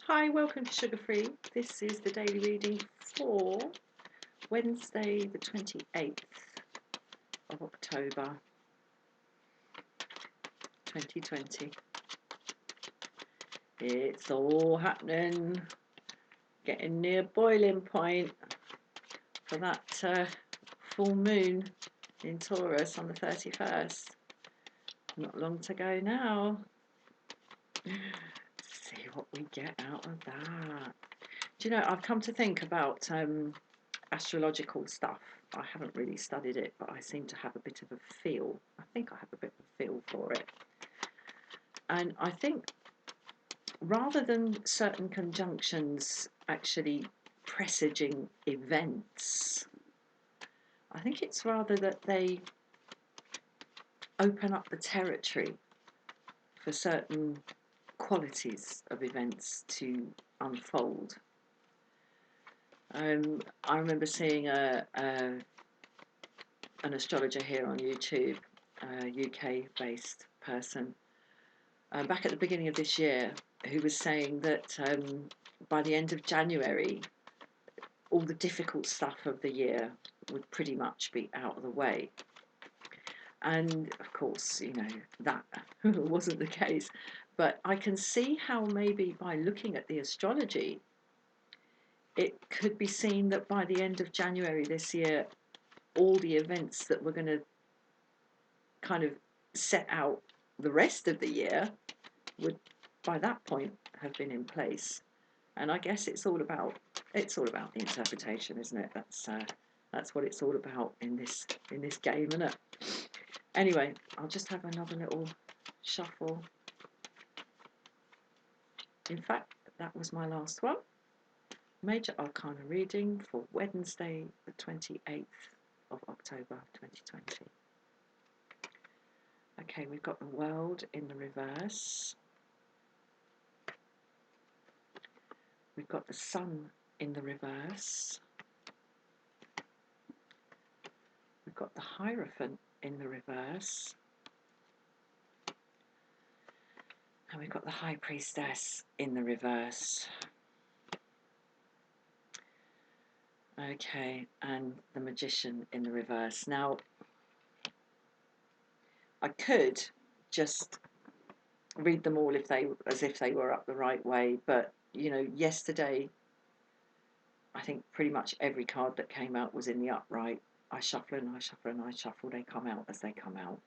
Hi, welcome to Sugar Free. This is the daily reading for Wednesday, the 28th of October 2020. It's all happening, getting near boiling point for that full moon in Taurus on the 31st. Not long to go now. See what we get out of that. Do you know, I've come to think about astrological stuff. I haven't really studied it, but I seem to have a bit of a feel. I think I have a bit of a feel for it. And I think rather than certain conjunctions actually presaging events, I think it's rather that they open up the territory for certain qualities of events to unfold. I remember seeing an astrologer here on YouTube, a UK-based person, back at the beginning of this year, who was saying that by the end of January, all the difficult stuff of the year would pretty much be out of the way. And of course, you know, that wasn't the case. But I can see how maybe by looking at the astrology, it could be seen that by the end of January this year, all the events that were going to kind of set out the rest of the year would by that point have been in place. And I guess it's all about the interpretation, isn't it? That's what it's all about in this game, isn't it? Anyway, I'll just have another little shuffle. In fact, that was my last one. Major Arcana reading for Wednesday, the 28th of October 2020. Okay, we've got the World in the reverse. We've got the Sun in the reverse. We've got the Hierophant in the reverse. And we've got the High Priestess in the reverse. Okay, and the Magician in the reverse. Now, I could just read them all as if they were up the right way, but you know, yesterday I think pretty much every card that came out was in the upright. I shuffle and I shuffle and I shuffle. They come out as they come out.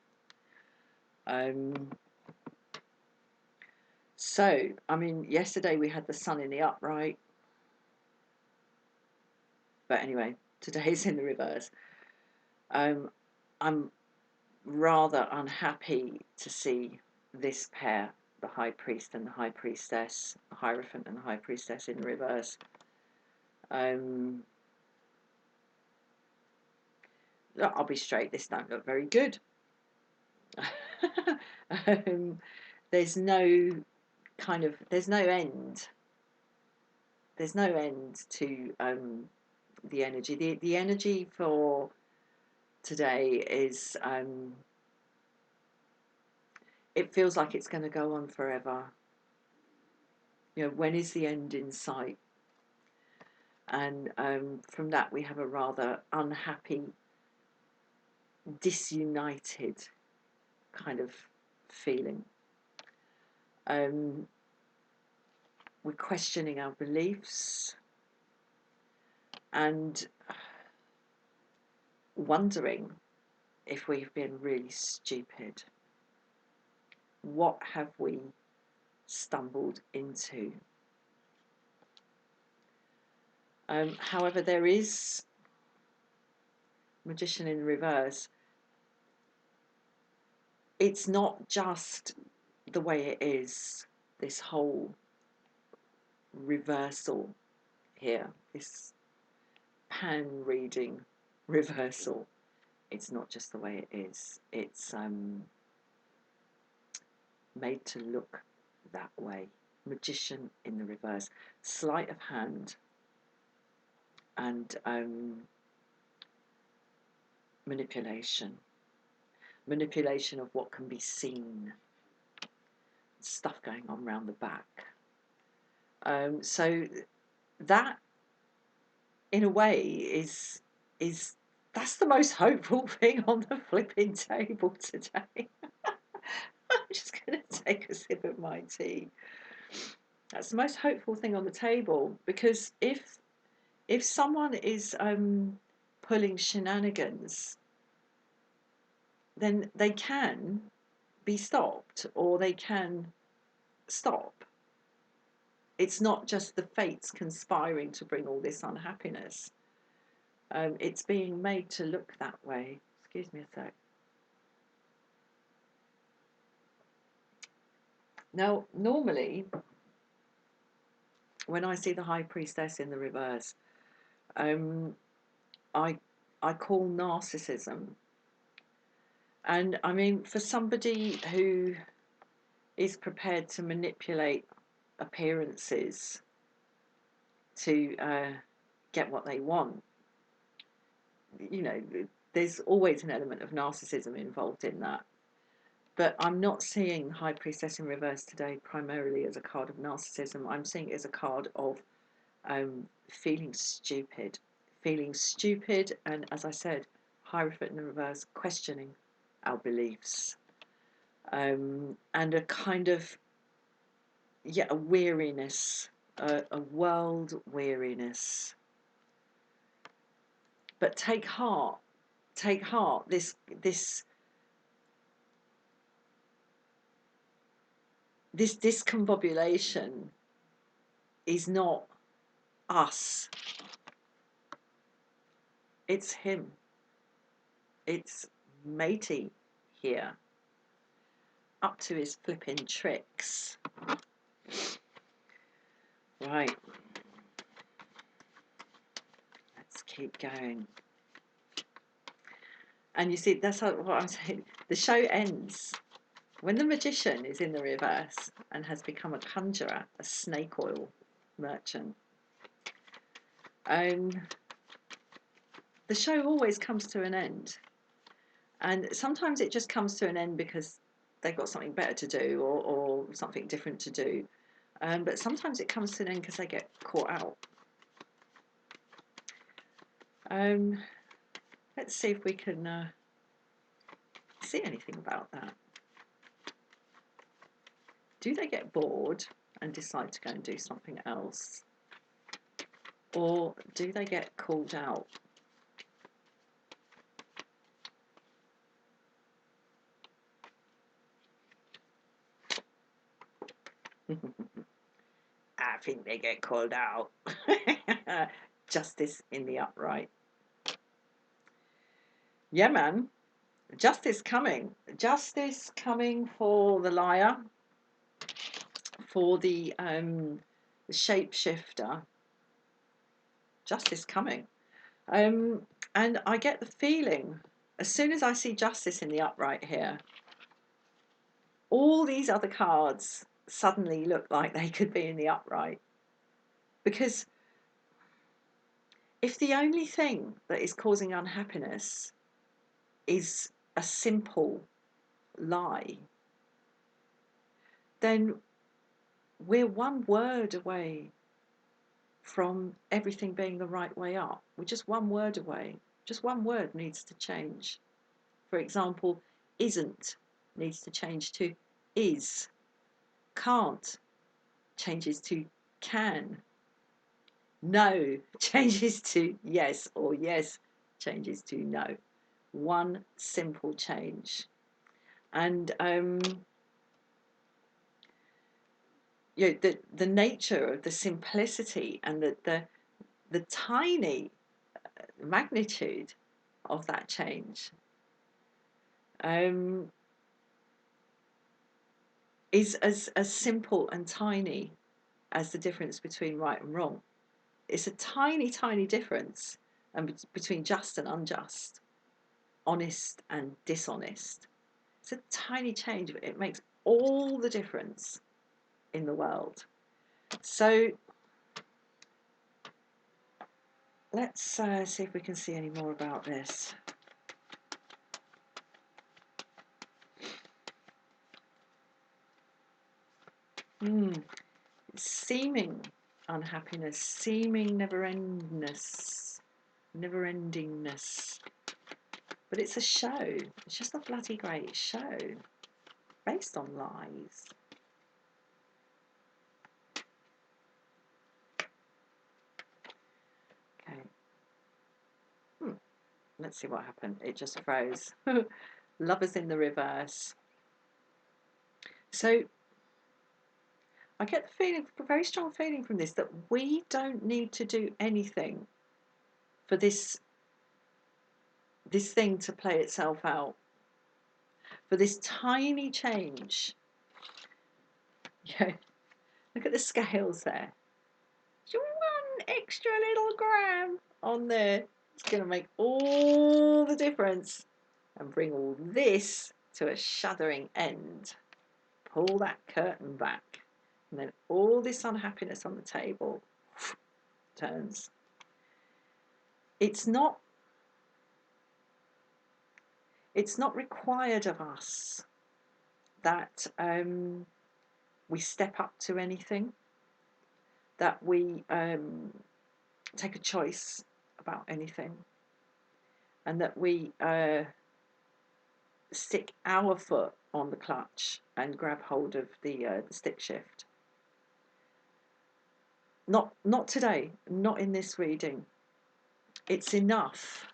So, I mean, yesterday we had the Sun in the upright. But anyway, today's in the reverse. I'm rather unhappy to see this pair, the High Priest and the High Priestess, the Hierophant and the High Priestess in the reverse. I'll be straight, this don't look very good. There's no end. There's no end to the energy. The energy for today is it feels like it's going to go on forever. You know, when is the end in sight? And from that we have a rather unhappy, disunited kind of feeling. We're questioning our beliefs and wondering if we've been really stupid. What have we stumbled into? However, there is Magician in reverse. It's not just the way it is, this whole reversal here, this pan reading reversal. It's not just the way it is. It's made to look that way. Magician in the reverse. Sleight of hand and manipulation. Manipulation of what can be seen. Stuff going on round the back. So that, in a way, is that's the most hopeful thing on the flipping table today. I'm just going to take a sip of my tea. That's the most hopeful thing on the table, because if someone is pulling shenanigans, then they can be stopped, or they can stop. It's not just the fates conspiring to bring all this unhappiness. It's being made to look that way. Excuse me a sec. Now, normally, when I see the High Priestess in the reverse, um, I call narcissism. And I mean, for somebody who is prepared to manipulate appearances to get what they want, you know, there's always an element of narcissism involved in that. But I'm not seeing High Priestess in reverse today primarily as a card of narcissism. I'm seeing it as a card of feeling stupid. Feeling stupid, and as I said, Hierophant in the reverse, questioning our beliefs. And a kind of, a weariness, a world weariness. But take heart, this discombobulation is not us, it's him, it's matey here, up to his flipping tricks. Right, let's keep going. And you see, that's what I'm saying. The show ends when the magician is in the reverse and has become a conjurer, a snake oil merchant. The show always comes to an end. And sometimes it just comes to an end because they've got something better to do, or something different to do. But sometimes it comes to an end because they get caught out. Let's see if we can see anything about that. Do they get bored and decide to go and do something else? Or do they get called out? I think they get called out. Justice in the upright. Yeah, man. Justice coming. Justice coming for the liar, for the shapeshifter. Justice coming. And I get the feeling, as soon as I see justice in the upright here, all these other cards suddenly look like they could be in the upright. Because if the only thing that is causing unhappiness is a simple lie, then we're one word away from everything being the right way up. We're just one word away. Just one word needs to change. For example, isn't needs to change to is. Can't changes to can. No changes to yes, or yes changes to no. One simple change. And the nature of the simplicity and the tiny magnitude of that change is as simple and tiny as the difference between right and wrong. It's a tiny, tiny difference between just and unjust, honest and dishonest. It's a tiny change, but it makes all the difference in the world. So let's see if we can see any more about this. seeming unhappiness, seeming never-endingness, but it's a show. It's just a bloody great show based on lies. Okay. Let's see what happened. It just froze. Lovers in the reverse. So I get the feeling, a very strong feeling from this, that we don't need to do anything for this thing to play itself out, for this tiny change. Yeah, look at the scales there. Just one extra little gram on there. It's going to make all the difference and bring all this to a shuddering end. Pull that curtain back, and then all this unhappiness on the table turns. It's not required of us that we step up to anything, that we take a choice about anything, and that we stick our foot on the clutch and grab hold of the stick shift. Not today, not in this reading. It's enough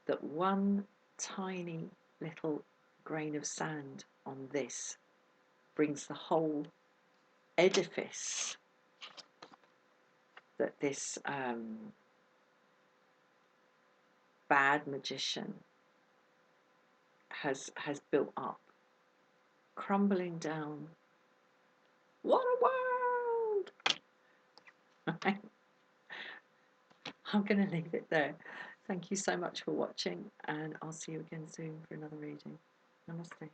that one tiny little grain of sand on this brings the whole edifice that this bad magician has built up, crumbling down. What a world! I'm going to leave it there. Thank you so much for watching, and I'll see you again soon for another reading. Namaste.